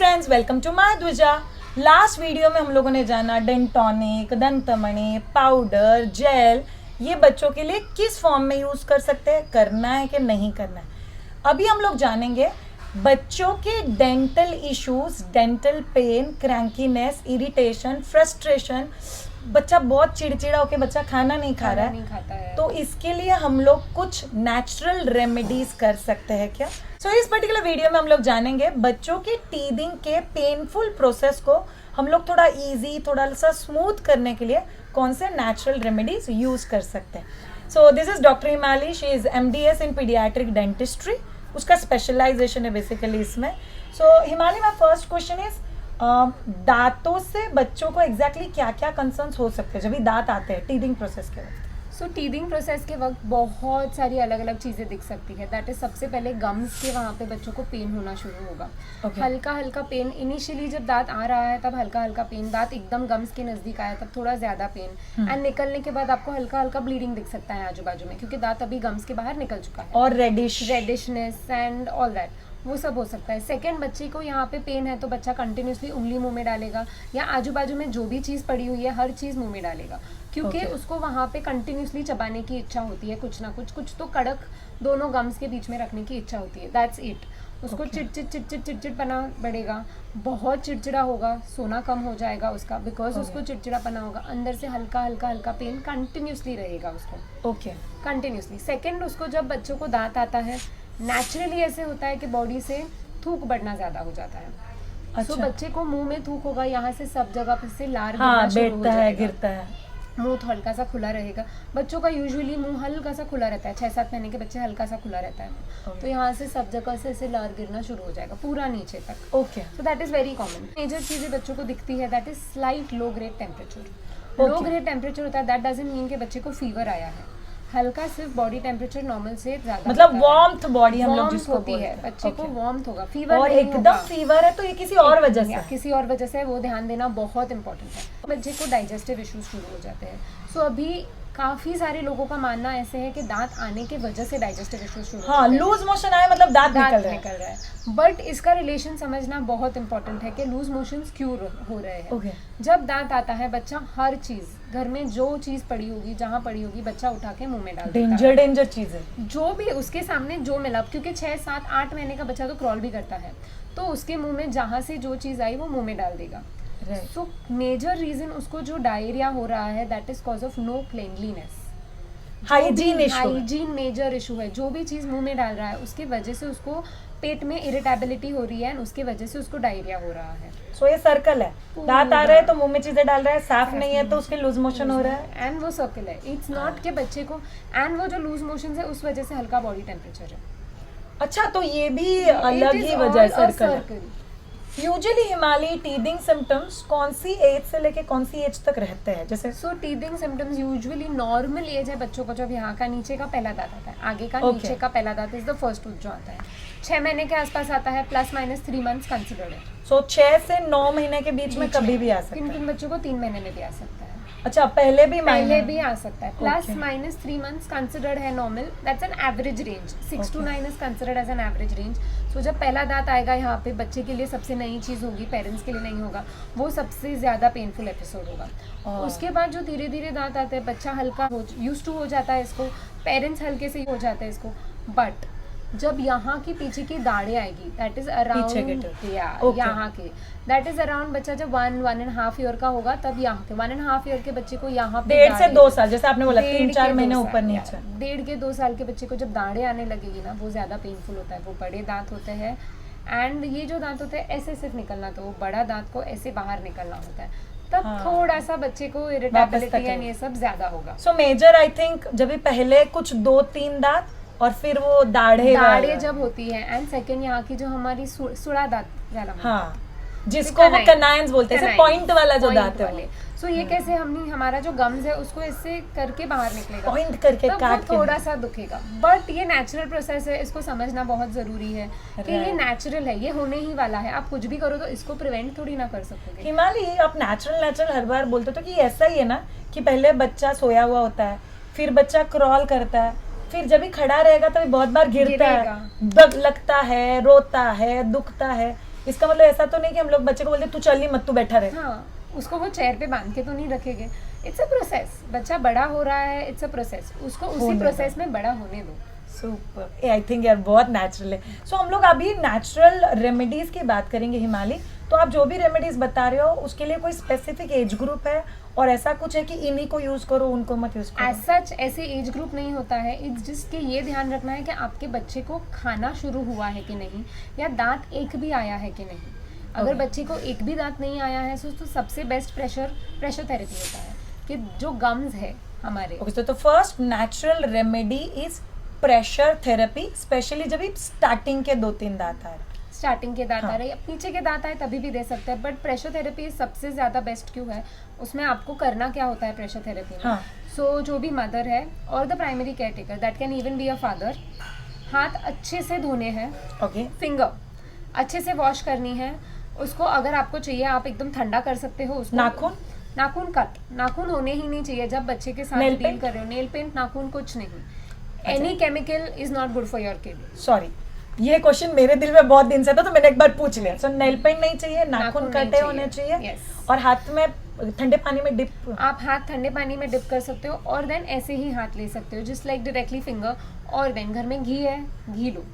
Friends, welcome to my ध्वजा। Last video में हम लोगों ने जाना डेंटोनिक, दंतमणि, पाउडर, जेल ये बच्चों के लिए किस फॉर्म में यूज कर सकते हैं, करना है कि नहीं करना है। अभी हम लोग जानेंगे बच्चों के dental issues, dental pen, crankiness, irritation, frustration, बच्चा बहुत चिड़चिड़ा होकर बच्चा खाना नहीं खा रहा है, तो इसके लिए हम लोग कुछ नेचुरल रेमेडीज कर सकते हैं क्या। सो इस पर्टिकुलर वीडियो में हम लोग जानेंगे बच्चों के टीथिंग के पेनफुल प्रोसेस को हम लोग थोड़ा इजी, थोड़ा सा स्मूथ करने के लिए कौन से नेचुरल रेमेडीज यूज कर सकते हैं। सो दिस इज डॉक्टर हिमाली, she is MDS in paediatric dentistry, उसका स्पेशलाइजेशन है बेसिकली इसमें। सो हिमाली, माय फर्स्ट क्वेश्चन इज दांतों से बच्चों को एग्जैक्टली क्या क्या कंसर्न्स हो सकते हैं जब भी दांत आते हैं टीथिंग प्रोसेस के वक्त। सो टीथिंग प्रोसेस के वक्त बहुत सारी अलग अलग चीज़ें दिख सकती है। दैट इज सबसे पहले गम्स के वहाँ पे बच्चों को पेन होना शुरू होगा। हल्का हल्का पेन इनिशियली जब दांत आ रहा है तब हल्का हल्का पेन, दांत एकदम गम्स के नज़दीक आया तब थोड़ा ज़्यादा पेन, एंड निकलने के बाद आपको हल्का हल्का ब्लीडिंग दिख सकता है आजू बाजू में, क्योंकि दांत अभी गम्स के बाहर निकल चुका है, और रेडिशनेस एंड ऑल दैट, वो सब हो सकता है। सेकंड, बच्चे को यहाँ पे पेन है तो बच्चा कंटिन्यूसली उंगली मुंह में डालेगा या आजू बाजू में जो भी चीज़ पड़ी हुई है हर चीज़ मुंह में डालेगा, क्योंकि उसको वहाँ पे कंटिन्यूसली चबाने की इच्छा होती है, कुछ ना कुछ तो कड़क दोनों गम्स के बीच में रखने की इच्छा होती है। That's it. उसको चिड़चिड़पना बढ़ेगा, बहुत चिड़चिड़ा होगा, सोना कम हो जाएगा उसका, बिकॉज उसको चिड़चिड़ापना होगा, अंदर से हल्का हल्का हल्का पेन कंटिन्यूसली रहेगा उसको, कंटिन्यूसली। सेकेंड, उसको जब बच्चों को दांत आता है नेचुरली ऐसे होता है कि बॉडी से थूक बढ़ना ज़्यादा हो जाता है। अच्छा। बच्चे को मुंह में थूक होगा, यहाँ से सब जगह पे से लार बैठता है, गिरता है, मुंह तो हल्का सा खुला रहेगा। बच्चों का यूजुअली मुंह हल्का सा खुला रहता है, 6-7 महीने के बच्चे हल्का सा खुला रहता है, तो यहाँ से सब जगह से ऐसे लार गिरना शुरू हो जाएगा पूरा नीचे तक। Okay, so that is very common. Major चीज़ें बच्चों को दिखती है, that is slight low grade temperature. Low grade temperature होता है, दैट डजंट मीन कि बच्चे को फीवर आया है। हल्का सिर्फ बॉडी टेम्परेचर नॉर्मल से ज्यादा, मतलब वार्मथ बॉडी हम लोग जिसको होती है, बच्चे को वार्मथ होगा, फीवर और एकदम फीवर है तो ये किसी और वजह से, किसी और वजह से, वो ध्यान देना बहुत इंपॉर्टेंट है। बच्चे को डाइजेस्टिव इश्यूज शुरू हो जाते हैं। सो अभी काफी सारे लोगों का मानना ऐसे है कि दांत आने की वजह से डाइजेस्टिव इश्यूज शुरू हो जाते हैं। लूज मोशन आए मतलब दांत निकल रहा है, बट इसका रिलेशन समझना बहुत इंपॉर्टेंट है कि लूज मोशंस क्यों हो रहे हैं। जब दांत आता है बच्चा हर चीज घर में जो चीज पड़ी होगी, जहाँ पड़ी होगी, बच्चा उठा के मुंह में डाल देता है। डेंजर चीज है, जो भी उसके सामने जो मिला, क्योंकि 6-7-8 महीने का बच्चा तो क्रॉल भी करता है, तो उसके मुंह में जहाँ से जो चीज आई वो मुंह में डाल देगा। सो मेजर रीजन उसको जो डायरिया हो रहा है, that is cause of no cleanliness, hygiene major issue है। जो भी चीज मुंह में डाल रहा है उसकी वजह से उसको पेट में इरिटेबिलिटी हो रही है, एंड उसकी वजह से उसको डायरिया हो रहा है। सो ये सर्कल है, दांत आ रहा है तो मुंह में चीजें डाल रहा है, साफ नहीं है तो उसके लूज मोशन हो रहा है, एंड वो सर्कल है। इट्स नॉट के बच्चे को, एंड वो जो लूज मोशन है उस वजह से हल्का बॉडी टेम्परेचर है। अच्छा, तो ये भी अलग ही वजह है, सर्कल है। यूजुअली हिमाली टीथिंग सिम्टम्स कौन सी एज से लेके कौन सी एज तक रहते हैं? जैसे teething symptoms usually normal age है बच्चों को, जब यहाँ का नीचे का पहला दांत आता है, आगे का नीचे का पहला दांत इज द फर्स्ट टूथ जो आता है, 6 महीने के आसपास आता है, ±3 मंथ्स कंसिडर्ड है। सो 6 से 9 महीने के बीच में कभी भी आ सकता है। किन बच्चों को 3 महीने में भी आ सकता है। अच्छा, पहले भी आ सकता है। ±3 मंथ्स कंसिडर्ड है normal, that's an average range. 6 to 9 is considered as an average range. So जब पहला दांत आएगा यहाँ पे, बच्चे के लिए सबसे नई चीज़ होगी, पेरेंट्स के लिए नहीं होगा, वो सबसे ज़्यादा पेनफुल एपिसोड होगा। उसके बाद जो धीरे धीरे दांत आते हैं, बच्चा हल्का यूज टू हो जाता है इसको, पेरेंट्स हल्के से हो जाते हैं इसको, बट जब यहाँ की पीछे की दाढ़ें आएगी, दैट इज अराउंड यहाँ के, दैट इज अराउंड बच्चा जब 1.5 ईयर का होगा, तब यहाँ के 1.5 ईयर के बच्चे को यहाँ पे 1.5 से 2 साल, जैसे आपने बोला 3-4 महीने ऊपर नीचे, 1.5 के 2 साल के बच्चे को जब दाढ़ें आने लगेगी ना, वो ज्यादा पेनफुल होता है। वो बड़े दांत होते हैं, एंड ये जो दांत होते हैं ऐसे सिर्फ निकलना, तो वो बड़ा दांत को ऐसे बाहर निकलना होता है, तब थोड़ा सा बच्चे को इरिटेबिलिटी एंड ये सब ज्यादा होगा। सो मेजर आई थिंक जब भी पहले कुछ 2-3 दांत और फिर वो दाढ़े जब होती है, एंड सेकंड यहाँ की जो हमारी सुड़ा दांत, जिसको वो कनाइन्स बोलते हैं, पॉइंट वाला जो दांत है। सो ये कैसे हमारा जो गम्स है उसको इससे करके बाहर निकलेगा, पॉइंट करके काट के, थोड़ा सा दुखेगा, बट ये नेचुरल प्रोसेस है, इसको समझना बहुत जरूरी है कि ये नेचुरल है, ये होने ही वाला है। आप कुछ भी करो तो इसको प्रिवेंट थोड़ी ना कर सकोगे। हिमाली, आप नेचुरल हर बार बोलते हो कि ऐसा ही है ना कि पहले बच्चा सोया हुआ होता है, फिर बच्चा क्रॉल करता है, फिर जब भी खड़ा रहेगा तो बहुत बार गिरता है, लगता है, रोता है, दुखता है, इसका मतलब ऐसा तो नहीं कि हम लोग बच्चे को बोलते तू चल नहीं मत, तू बैठा रहे। हाँ, उसको वो चेयर पे बांध के तो नहीं रखेंगे। इट्स अ प्रोसेस, बच्चा बड़ा हो रहा है, इट्स अ प्रोसेस, उसको उसी होने प्रोसेस में बड़ा होने दो। सुपर, आई थिंक यार बहुत नेचुरल है। सो हम लोग अभी नेचुरल रेमेडीज की बात करेंगे हिमाली। तो आप जो भी रेमेडीज बता रहे हो उसके लिए कोई स्पेसिफिक एज ग्रुप है और ऐसा कुछ है कि इन्हीं को यूज करो उनको मत यूज करो? एज सच ऐसे एज ग्रुप नहीं होता है। इट्स जस्ट कि ये ध्यान रखना है कि आपके बच्चे को खाना शुरू हुआ है कि नहीं, या दांत एक भी आया है कि नहीं। अगर Okay. बच्चे को एक भी दांत नहीं आया है तो सबसे बेस्ट प्रेशर थेरेपी होता है, कि जो गम्स है हमारे। ओके, तो first natural remedy is pressure therapy, specially जब स्टार्टिंग के 2-3 दांत आए। स्टार्टिंग के दांत हाँ. आ रहे, पीछे के दांत आए तभी भी दे सकते हैं, बट प्रेशर थेरेपी सबसे ज़्यादा बेस्ट क्यों है? उसमें आपको करना क्या होता है प्रेशर थेरेपी में? हाँ. सो जो भी मदर है और the primary care taker, that can even be a father, हाथ अच्छे से धोने हैं। ओके, फिंगर अच्छे से वॉश करनी है उसको। अगर आपको चाहिए आप एकदम ठंडा कर सकते हो उसको। नाखून कट, नाखून होने ही नहीं चाहिए जब बच्चे के साथ Nail डील paint? कर रहे हो। नेल पेंट, नाखून, कुछ नहीं। Any chemical is not good for your kid. Sorry, ये क्वेश्चन मेरे दिल में बहुत दिन से था तो मैंने एक बार पूछ लिया। सो नेल पेंट नहीं चाहिए, नाखून नाखून नहीं कटे चाहिए, होने चाहिए, yes. और हाथ में ठंडे पानी में डिप। आप हाथ ठंडे पानी में डिप कर सकते हो और देन ऐसे ही हाथ ले सकते हो, जस्ट लाइक डायरेक्टली फिंगर। और देन घर में घी है, घी लो,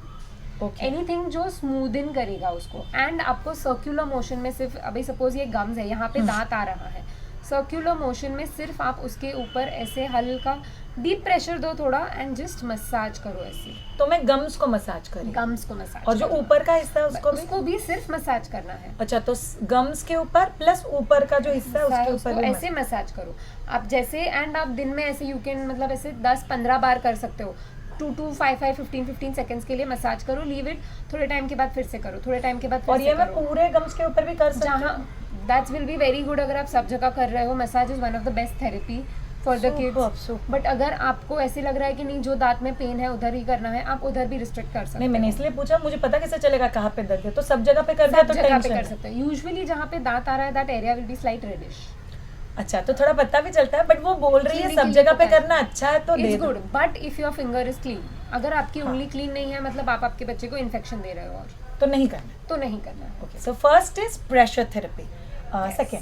ओके, एनीथिंग जो स्मूदन करेगा उसको। एंड आपको सर्क्यूलर मोशन में सिर्फ, अभी सपोज ये गम्स है, यहाँ पे दांत आ रहा है, सर्क्यूलर मोशन में सिर्फ आप उसके ऊपर ऐसे हल्का डीप प्रेशर दो थोड़ा, एंड जस्ट मसाज करो ऐसे। तो मैं गम्स को मसाज करी, गम्स को मसाज, और जो ऊपर का हिस्सा है उसको भी? सिर्फ मसाज करना है। अच्छा, तो गम्स के ऊपर प्लस ऊपर का जो हिस्सा है उसके उसको ऊपर भी ऐसे मसाज करो आप जैसे। एंड आप दिन में ऐसे यू कैन, मतलब ऐसे 10-15 बार कर सकते हो। 2 5 15 सेकंड्स के लिए मसाज करो, लीव इट, थोड़े टाइम के बाद फिर से करो, थोड़े टाइम के बाद फिर और से ये मैं करो। पूरे गम्स के ऊपर भी कर सकती जहाँ हूँ? That's will be very good अगर आप सब जगह कर रहे हो। Massage is one of the best therapy for the kids. Superb. But अगर आपको ऐसे लग रहा है कि नहीं, जो दांत में पेन है उधर ही करना है, आप उधर भी रिस्ट्रिक्ट कर सकते नहीं, हो। मैंने इसलिए पूछा, मुझे पता कैसे चलेगा कहाँ पे दर्द है, तो सब जगह पे कर दिया सब तो जगह पे टेंशन कर है। सकते हो। यूजुअली जहाँ पे दांत आ रहा है that area will be slight reddish. अच्छा, तो थोड़ा पता भी चलता है, बट वो बोल रही है Clinically सब जगह पे पता है। करना अच्छा है तो दे इट्स दो। Good, but if your finger is clean, अगर आपकी हाँ. उंगली क्लीन नहीं है, मतलब आप आपके बच्चे को इन्फेक्शन दे रहे हो, और तो नहीं करना। तो नहीं करना है। Okay, so first is pressure therapy. Second,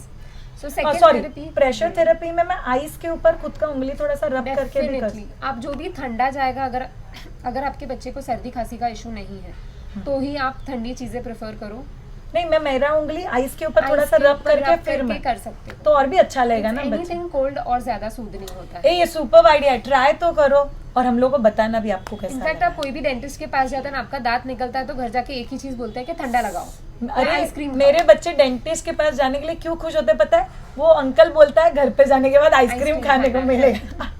so second sorry, therapy, pressure therapy में मैं आइस के ऊपर खुद का उंगली थोड़ा सा रब करके भी कर। डेफिनेटली आप जो भी ठंडा जाएगा, अगर आपके बच्चे को सर्दी खांसी का इशू नहीं है तो ही आप ठंडी चीजें प्रेफर करो। नहीं, मैं मेरा उंगली आइस के ऊपर थोड़ा आइस सा के रब ऊपर करके रब फिर करके मैं, कर सकते हो, तो और भी अच्छा लगेगा ना बच्चे। एनीथिंग कोल्ड और ज्यादा सूदनिंग होता है। ये सुपर आइडिया है, ट्राई तो करो और हम लोग को बताना भी आपको कैसा इनफैक्ट लगा। आप कोई भी डेंटिस्ट के पास जाते हैं ना, आपका दांत निकलता है तो घर जाके एक ही चीज बोलते हैं कि ठंडा लगाओ, अरे आइसक्रीम मेरे बच्चे डेंटिस्ट के पास जाने के लिए क्यों खुश होते हैं पता है? वो अंकल बोलता है घर पे जाने के बाद आइसक्रीम आइसक्रीम खाने को खाना है। मिलेगा।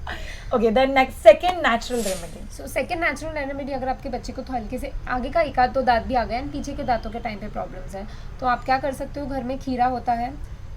Okay, then next, second natural remedy. So second natural remedy, अगर आपके बच्चे को तो हल्के से आगे का 1-2 दांत भी आ गए हैं, पीछे के दांतों के टाइम पे प्रॉब्लम्स है, तो आप क्या कर सकते हो? घर में खीरा होता है,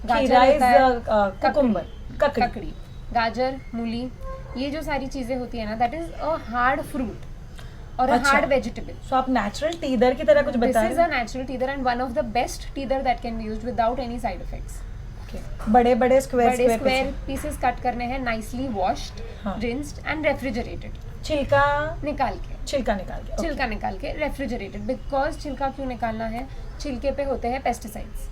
गाजर खीरा होता है, इज कुकुम्बर, ककड़ी। ककड़ी, गाजर, मूली, ये जो सारी चीजें होती है ना, that is a hard fruit और अ अच्छा। Hard vegetable. सो आप नेचुरल टीदर की तरह कुछ दिस बता इज रहे a natural teether and one of the best teether that can be used without any side effects. हैं? बड़े बड़े बड़े स्क्वायर स्क्वायर पीसेस कट करने हैं, नाइसली वॉश्ड, हाँ. रिंस्ड एंड रेफ्रिजरेटेड, छिलका निकाल के, छिलका निकाल के। okay. छिलका निकाल के रेफ्रिजरेटेड। बिकॉज छिलका क्यों निकालना है? छिलके पे होते हैं pesticides,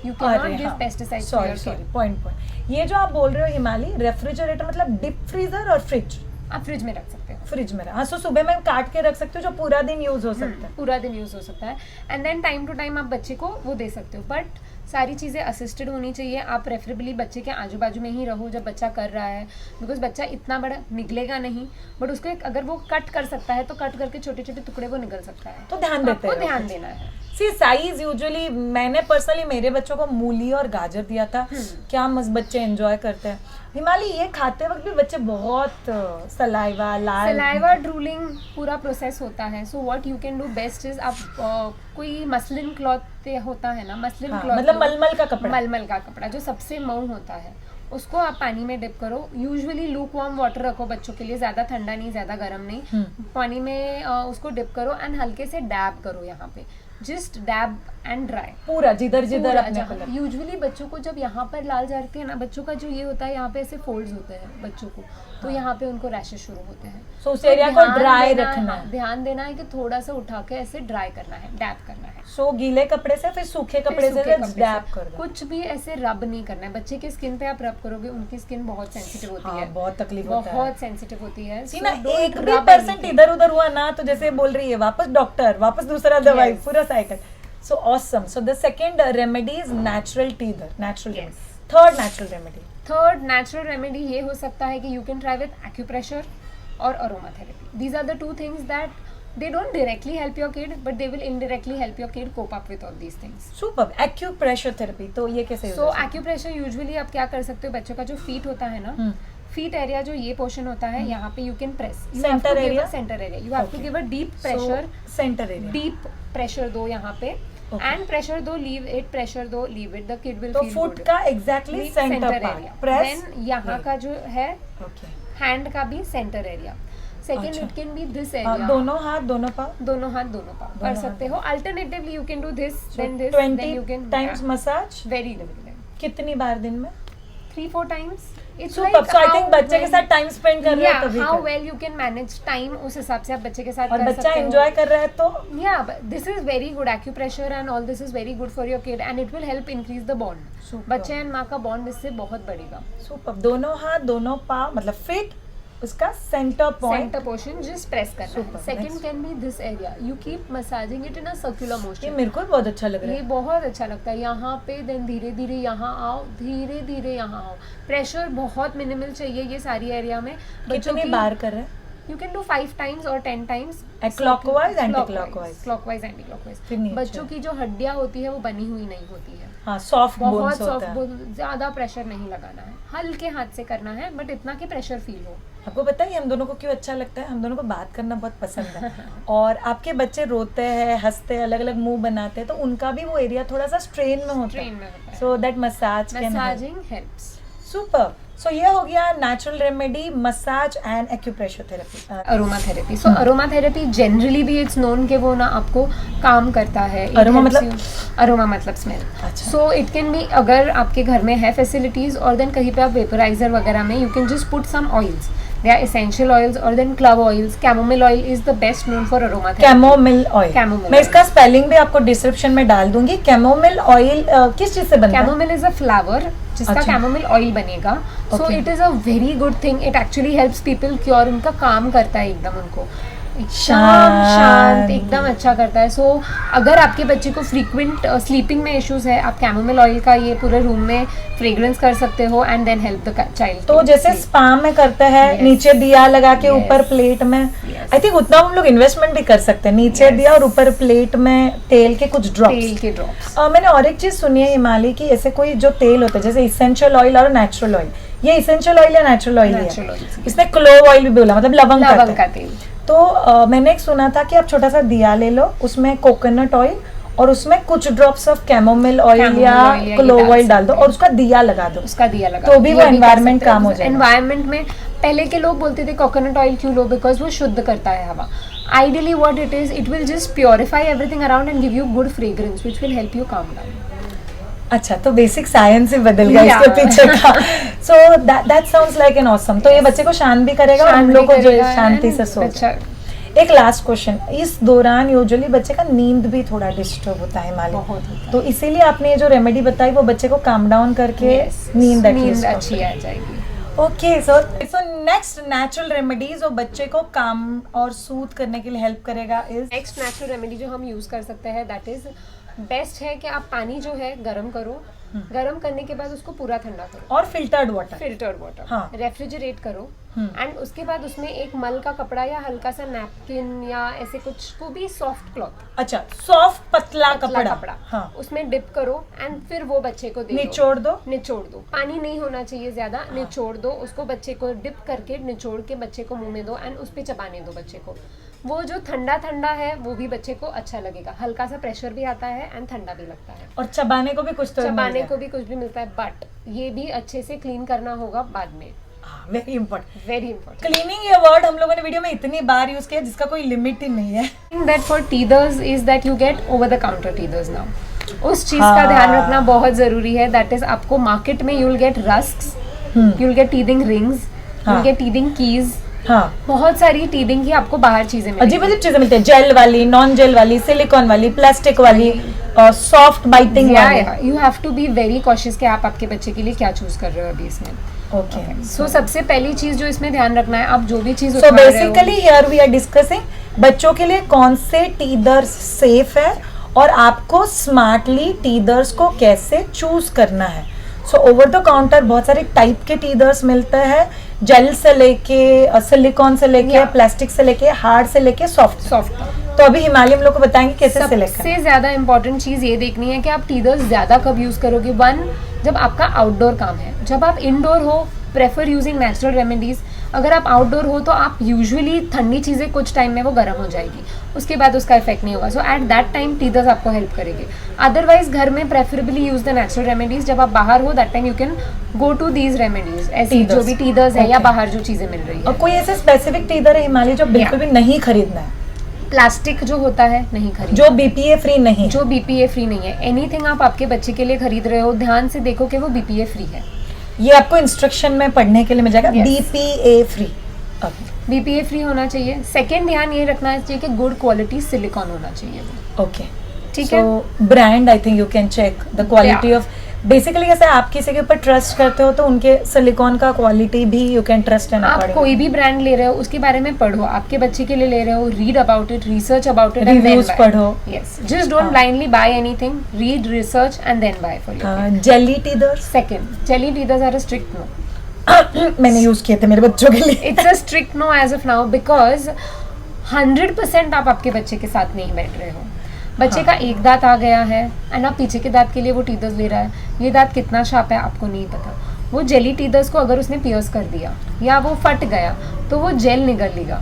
you can not give pesticides to your sorry, kid. Point. ये जो आप बोल रहे हो हिमाली, रेफ्रिजरेटर मतलब डीप फ्रीजर और फ्रिज? आप फ्रिज में रख सकते हो, फ्रिज में। हाँ, सो सुबह में काट के रख सकते हो जो पूरा दिन यूज हो सकता है। पूरा दिन यूज हो सकता है। And then time to time आप बच्चे को वो दे सकते हो, बट सारी चीज़ें असिस्टेड होनी चाहिए। आप प्रेफरेबली बच्चे के आजू बाजू में ही रहो जब बच्चा कर रहा है, बिकॉज बच्चा इतना बड़ा निकलेगा नहीं, बट उसको अगर वो कट कर सकता है तो कट करके छोटे छोटे टुकड़े वो निकल सकता है, तो ध्यान देते आपको रहो। ध्यान देना है। सी साइज यूजुअली मैंने पर्सनली मेरे बच्चों को मूली और गाजर दिया था, क्या मस्त बच्चे एंजॉय करते हैं। हिमाली, ये खाते वक्त भी बच्चे बहुत सलाइवा, लाल, सलाइवा, ड्रूलिंग पूरा प्रोसेस होता है। So what you can do best is, आप कोई मसलिन क्लॉथ होता है ना, मसलिन हाँ, क्लॉथ, मतलब मलमल का कपड़ा। मलमल का कपड़ा जो सबसे मऊ होता है, उसको आप पानी में डिप करो। यूजुअली लूक वार्म वाटर रखो बच्चों के लिए, ज्यादा ठंडा नहीं, ज्यादा गर्म नहीं। पानी में उसको डिप करो एंड हल्के से डैब करो यहाँ पे, जस्ट डैब एंड ड्राई पूरा जिधर जिधर अपने को लगता यूजुअली बच्चों को जब यहाँ पर लाल जाती है ना, बच्चों का जो ये होता है यहाँ पे ऐसे फोल्ड्स होते हैं बच्चों को, तो यहाँ पे उनको रैशेस शुरू होते हैं। So, उस एरिया को ध्यान ड्राई देना रखना हाँ, है। ध्यान देना है कि थोड़ा सा उठा के ऐसे ड्राई करना है, डैप करना है। सो गीले कपड़े से फिर सूखे कपड़े से सूखे कपड़े से। डैप कर दो। कुछ भी ऐसे रब नहीं करना है। बच्चे की स्किन पे आप रब करोगे, उनकी स्किन बहुत सेंसिटिव होती हाँ, है, बहुत तकलीफ होता है। बहुत सेंसिटिव होती है। सी So ना don't एक भी rub परसेंट anything. इधर उधर हुआ ना तो जैसे बोल रही है वापस डॉक्टर, वापस दूसरा दवाई, Yes. पूरा साइकिल। So awesome. So the second remedy is natural teether, natural Yes. Remedy. Third natural remedy, third natural remedy ये हो सकता है कि you can try with acupressure और aroma therapy. These are the two things that they don't directly help your kid, but they will indirectly help your kid cope up with all these things. Super. Acupressure therapy तो ये कैसे So acupressure usually आप क्या कर सकते हो, बच्चों का जो फीट होता है ना, फीट एरिया जो ये पोर्शन होता है, यहाँ पे you can press Center area? Centre area, you have to give a deep pressure, centre area. Deep pressure दो यहाँ पे एंड प्रेशर दो, लीव इट, प्रेशर दो, leave it, the kid will तो फील फुट का exactly centre part press. Then यहाँ का जो है ओके। हैंड का भी सेंटर एरिया। सेकेंड अच्छा। It can be this area, दोनों हाथ दोनों पाँव दोनों हाथ दोनों पाँव दोनों कर सकते हो। Alternatively you can do this then this, 20 times massage. Very limited, कितनी बार दिन में? 3-4 times. It's super. So I think बच्चे के साथ टाइम स्पेंड कर रहे हो तभी how कर। well you can manage time, उस हिसाब से आप बच्चे के साथ और कर बच्चा सकते हो। एंजॉय कर रहा है तो Yeah, but this is very good. Acupressure and all this is very good for your kid and it will help increase the bond. Super. बच्चे एंड माँ का बॉन्ड इससे बहुत बढ़ेगा। सुपर। दोनों हाथ दोनों पाँव मतलब फिट, उसका centre point. Centre portion just press करना Super, है। Second next. Can be this area, you keep massaging it in a circular ये मोशन। मेरे को भी बहुत अच्छा लग रहा ये है। बहुत अच्छा लगता है। यहाँ पे देन धीरे धीरे यहाँ आओ, धीरे धीरे यहाँ आओ। प्रेशर बहुत मिनिमल चाहिए ये सारी एरिया में। कितनी बार कर रहे हैं? You can do 5 times or 10 times. Clockwise, Clockwise, anti-clockwise. Clockwise, anti-clockwise. फिर नीचे। बच्चों की जो हड्डियाँ होती है वो बनी हुई नहीं होती है। हाँ, सॉफ्ट बहुत बोन्स होता सॉफ्ट है। बोन, ज्यादा प्रेशर नहीं लगाना है, हल्के हाथ से करना है, बट इतना कि प्रेशर फील हो। आपको पता है हम दोनों को क्यों अच्छा लगता है? हम दोनों को बात करना बहुत पसंद है। और आपके बच्चे रोते हैं, हंसते हैं, अलग अलग मुंह बनाते हैं तो उनका भी वो एरिया थोड़ा सा स्ट्रेन में होता ट्रेन है। में होता है। So that massage can massaging helps. Super. So ये हो गया natural remedy, massage and acupressure therapy. Aroma therapy. So aroma therapy generally भी इट्स नोन कि वो ना आपको काम करता है। Aroma मतलब? अरोमा मतलब स्मेल। अच्छा। सो इट कैन बी, अगर आपके घर में है फैसिलिटीज और देन कहीं पे आप वेपराइजर वगैरह में you can just put some oils, they are essential oils और then clove oils. Chamomile oil is the best known for aroma therapy. Chamomile oil. Chamomile मैं इसका oil. स्पेलिंग भी आपको डिस्क्रिप्शन में डाल दूंगी। कैमोमिल ऑयल किस चीज से बनता है? कैमोमिल इज अ फ्लावर जिसका अच्छा। कैमोमिल ऑयल बनेगा। सो Okay. It is a very good thing, it actually helps people cure, उनका काम करता है एकदम, उनको शांत शांत। एकदम अच्छा करता है। सो अगर आपके बच्चे को फ्रीक्वेंट स्लीपिंग में इश्यूज है, आप कैमोमिल ऑयल का ये पूरे रूम में फ्रेग्रेंस कर सकते हो and then help the child. तो जैसे स्पा में करते हैं, Yes. नीचे दिया लगा के Yes. ऊपर प्लेट में, Yes. आई थिंक उतना हम लोग इन्वेस्टमेंट भी कर सकते हैं। नीचे Yes. दिया और ऊपर प्लेट में तेल के कुछ तेल ड्रॉप्स। के ड्रॉप्स। मैंने और एक चीज सुनी है हिमालय की, ऐसे कोई जो तेल होता है जैसे इसेंशियल ऑयल और नेचुरल ऑयल, ये इसेंशियल ऑयल या नेचुरल ऑयल Natural है? oil। इसने क्लोव ऑयल भी बोला, मतलब लवंग लवंग का का तेल। तो मैंने एक सुना था कि आप छोटा सा दिया ले लो, उसमें कोकोनट ऑयल और उसमें कुछ drops of chamomile oil Chamomile या oil या ये क्लोव डाल ऑयल डाल दो सकते और उसका दिया लगा दो। उसका दिया लगा तो भी वो environment काम हो जाएगा। एनवायरमेंट में पहले के लोग बोलते थे कोकोनट ऑयल क्यों लो, बिकॉज वो शुद्ध करता है हवा। Ideally what it is, it will just purify everything around and give you good fragrance which will help you calm down. अच्छा, तो बेसिक साइंस ही बदल गया Yeah. इसके पीछे का। So that sounds like an awesome. तो ये बच्चे को शांत भी करेगा और हम लोग को जो है शांति से सो अच्छा। जाए। एक लास्ट क्वेश्चन, इस दौरान यूजुअली बच्चे का नींद भी थोड़ा डिस्टर्ब होता है हिमालय, बहुत होता है। तो इसीलिए आपने ये जो रेमेडी बताई वो बच्चे को काम डाउन करके नींद अच्छी आ जाएगी। Okay. So next natural remedy जो बच्चे को काम और सूद करने के लिए हेल्प करेगा इज नेक्स्ट नेचुरल रेमेडी जो हम यूज कर सकते हैं दैट इज बेस्ट है कि आप पानी जो है गर्म करो, गर्म करने के बाद उसको पूरा ठंडा करो, और फिल्टर्ड वाटर। फिल्टर्ड वाटर, हाँ। रेफ्रिजरेट करो एंड उसके बाद उसमें एक मल का कपड़ा या हल्का सा नैपकिन या ऐसे कुछ को भी सॉफ्ट क्लॉथ, अच्छा, सॉफ्ट पतला कपड़ा, कपड़ा हाँ, उसमें डिप करो एंड फिर वो बच्चे को दे दो। निचोड़ दो। पानी नहीं होना चाहिए ज्यादा, निचोड़ दो उसको, बच्चे को डिप करके निचोड़ के बच्चे को मुंह में दो एंड उस पे चबाने दो बच्चे को। वो जो ठंडा ठंडा है वो भी बच्चे को अच्छा लगेगा, हल्का सा प्रेशर भी आता है एंड ठंडा भी लगता है, और चबाने को भी कुछ तो चबाने को भी कुछ भी मिलता है, बट ये भी अच्छे से क्लीन करना होगा बाद में। Very important. Very important. Cleaning ये वर्ड हम लोगों ने वीडियो में इतनी बार यूज किया जिसका कोई लिमिट ही नहीं है। That for teethers is that you get over the counter teethers now. उस चीज का ध्यान रखना बहुत जरूरी है। दैट इज आपको मार्केट में you'll get rusks, you'll get teething rings, you'll get teething keys. हाँ, बहुत सारी टीदिंग की आपको बाहर चीजें मिलेंगी। अजीब अजीब चीजें मिलती है, जेल वाली, नॉन जेल वाली, सिलिकॉन वाली, प्लास्टिक वाली, सॉफ्ट बाइटिंग वाली। You have to be very cautious कि आप आपके बच्चे के लिए क्या चूज कर रहे हो अभी इसमें। ओके, सो सबसे पहली चीज जो इसमें ध्यान रखना है, आप जो भी चीज so basically here we are discussing बच्चों के लिए कौन से टीदर्स सेफ है और आपको स्मार्टली टीदर्स को कैसे चूज करना है। सो ओवर द काउंटर बहुत सारे टाइप के टीदर्स मिलते हैं, जेल से लेके, सिलिकॉन से लेके, प्लास्टिक से लेके, हार्ड से लेके सॉफ्ट। तो अभी हिमालय हम लोग को बताएंगे कैसे सिलेक्ट करना है। सबसे ज्यादा इंपॉर्टेंट चीज ये देखनी है कि आप टीदर्स ज्यादा कब यूज करोगे। वन, जब आपका आउटडोर काम है। जब आप इंडोर हो, प्रेफर यूजिंग नेचुरल रेमेडीज। अगर आप आउटडोर हो तो आप यूजुअली ठंडी चीजें कुछ टाइम में वो गर्म हो जाएगी, उसके बाद उसका इफेक्ट नहीं होगा। So at that time teethers आपको हेल्प करेंगे। अदरवाइज घर में preferably use the natural remedies. जब आप बाहर हो that time you can go to these remedies, ऐसी जो भी टीदर्स है या बाहर जो चीजें मिल रही है। और कोई ऐसे स्पेसिफिक टीदर है हिमालय जो बिल्कुल भी नहीं खरीदना है? प्लास्टिक जो होता है नहीं खरीद, जो बीपीए फ्री नहीं, जो बीपीए फ्री नहीं है। एनीथिंग आप आपके बच्चे के लिए खरीद रहे हो, ध्यान से देखो कि वो बीपीए फ्री है। ये आपको इंस्ट्रक्शन में पढ़ने के लिए मिल जाएगा, Yes. BPA free. BPA free होना चाहिए। सेकेंड ध्यान ये रखना चाहिए कि गुड क्वालिटी सिलिकॉन होना चाहिए वो। ओके, ठीक है। Brand I think you can check the quality of, basically कैसे आप किसी के ऊपर ट्रस्ट करते हो तो उनके सिलिकॉन का क्वालिटी भी यू कैन ट्रस्ट एंड आप कोई भी ब्रांड ले रहे हो उसके बारे में पढ़ो, आपके बच्चे के लिए ले रहे हो, read about it, research about it, reviews पढ़ो। Yes, just don't blindly buy anything, read, research and then buy for your. Jelly teethers, second, jelly teethers are a strict no. मैंने यूज किए थे मेरे बच्चों के लिए। It's a strict no as of now because 100% आप आपके बच्चे के साथ नहीं बैठ रहे हो। बच्चे का एक दांत आ गया है एंड आप पीछे के दांत के लिए वो टीदर्स ले रहा है, ये दांत कितना शार्प है आपको नहीं पता। वो जेली टीदर्स को अगर उसने पियर्स कर दिया या वो फट गया तो वो जेल निकल लेगा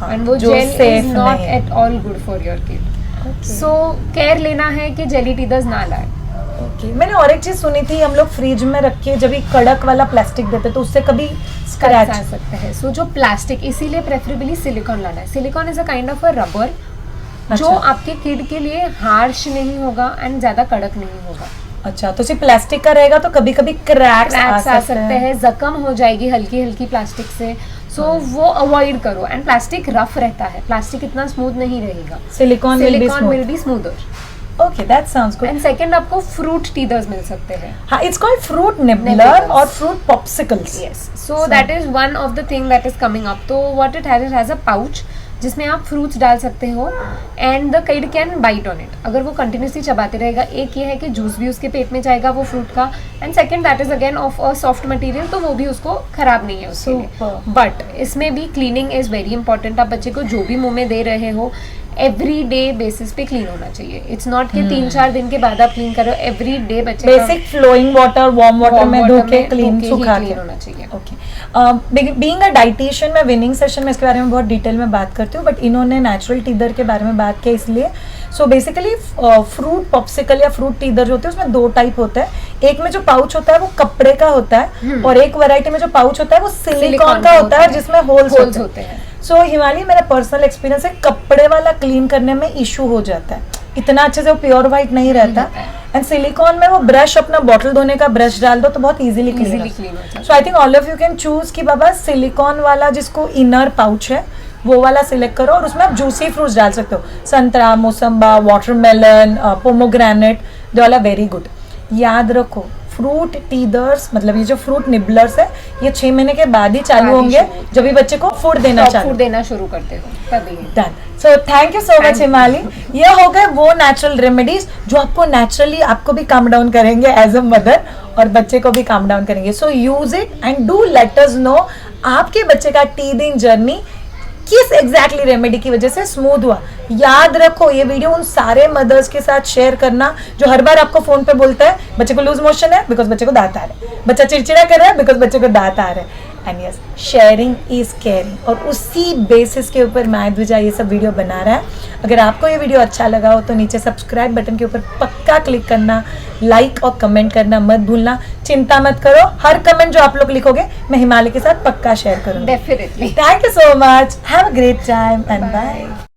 एंड वो gel is not at all good for your kid. So care लेना है कि जेली टीदर्स ना लाए। Okay. मैंने और एक चीज सुनी थी, हम लोग फ्रिज में रख के जब ये कड़क वाला प्लास्टिक देते तो उससे कभी स्क्रैच आ सकता है। सो जो प्लास्टिक, इसीलिए प्रेफरेबली सिलिकॉन लाना है। Silicon is a kind of a rubber जो आपके किड के लिए हार्श नहीं होगा एंड ज्यादा कड़क नहीं होगा। अच्छा, तो सिर्फ प्लास्टिक का रहेगा तो कभी कभी क्रैक्स आ सकते हैं, जख्म हो जाएगी हल्की हल्की प्लास्टिक से। सो वो अवॉइड करो। एंड प्लास्टिक रफ रहता है, प्लास्टिक इतना स्मूथ नहीं रहेगा। Silicone will be smoother. Okay, that sounds good. And second, आपको फ्रूट टीदर्स मिल सकते हैं। हाँ, इट्स कॉल्ड फ्रूट निबलर और fruit popsicles. Yes, so that is one of the thing that is coming up. तो what it has a pouch जिसमें आप fruits डाल सकते हो and the kid can bite on it. अगर वो continuously चबाते रहेगा, एक ये है कि जूस भी उसके पेट में जाएगा वो फ्रूट का, and second that is again of a soft material, तो वो भी उसको खराब नहीं है उसके लिए। बट इसमें भी क्लीनिंग इज वेरी इंपॉर्टेंट। आप बच्चे को जो भी मुंह में दे रहे हो एवरी डे बेसिस पे क्लीन होना चाहिए। इट्स नॉट कि 3-4 दिन के बाद आप क्लीन करो, एवरी डे बच्चे basic flowing water, warm water में धो के क्लीन सुखा के होना चाहिए। ओके, बीइंग अ डाइटिशियन, मैं विनिंग सेशन में इसके बारे में बहुत डिटेल में बात करती हूँ, बट इन्होंने नेचुरल टीदर के बारे में बात किया इसलिए। सो बेसिकली फ्रूट पॉप्सिकल या फ्रूट टीदर जो होते हैं उसमें 2 टाइप होता है। एक में जो पाउच होता है वो कपड़े का होता है और एक वैरायटी में जो पाउच होता है वो सिलिकॉन का होता है जिसमें होल्स होते हैं। सो हिमालय, मेरा पर्सनल एक्सपीरियंस है, कपड़े वाला क्लीन करने में इशू हो जाता है, इतना अच्छे से वो प्योर वाइट नहीं रहता। एंड सिलिकॉन में वो ब्रश, अपना बॉटल धोने का ब्रश डाल दो तो बहुत इजीली क्लीन होता है। So I think all of you can choose कि बाबा सिलिकॉन वाला जिसको इनर पाउच है वो वाला सिलेक्ट करो और उसमें आप जूसी फ्रूट्स डाल सकते हो, संतरा, मौसम्बा, watermelon, pomegranate, they all are very good. याद रखो, फ्रूट टीदर्स मतलब ये जो फ्रूट निबलर्स है ये 6 महीने के बाद ही चालू होंगे जब भी बच्चे को फूड देना शुरू करते हो तभी। Done. So thank you so much हिमाली। ये हो गए वो नेचुरल रेमेडीज जो आपको नेचुरली आपको भी काम डाउन करेंगे एज अ मदर और बच्चे को भी काम डाउन करेंगे। So use it and do let us know आपके बच्चे का टीदिंग जर्नी किस एग्जैक्टली रेमेडी की वजह से स्मूथ हुआ। याद रखो, ये वीडियो उन सारे मदर्स के साथ शेयर करना जो हर बार आपको फोन पे बोलता है बच्चे को लूज मोशन है बिकॉज बच्चे को दांत आ रहा है, बच्चा चिड़चिड़ा कर रहा है बिकॉज बच्चे को दांत आ रहा है। And yes, sharing is caring, और उसी बेसिस के ऊपर माधुजा ये सब वीडियो बना रहा है। अगर आपको ये वीडियो अच्छा लगा हो तो नीचे सब्सक्राइब बटन के ऊपर पक्का क्लिक करना, लाइक और कमेंट करना मत भूलना। चिंता मत करो, हर कमेंट जो आप लोग लिखोगे मैं हिमालय के साथ पक्का शेयर करूंगी। Definitely. Thank you so much, have a great time and bye.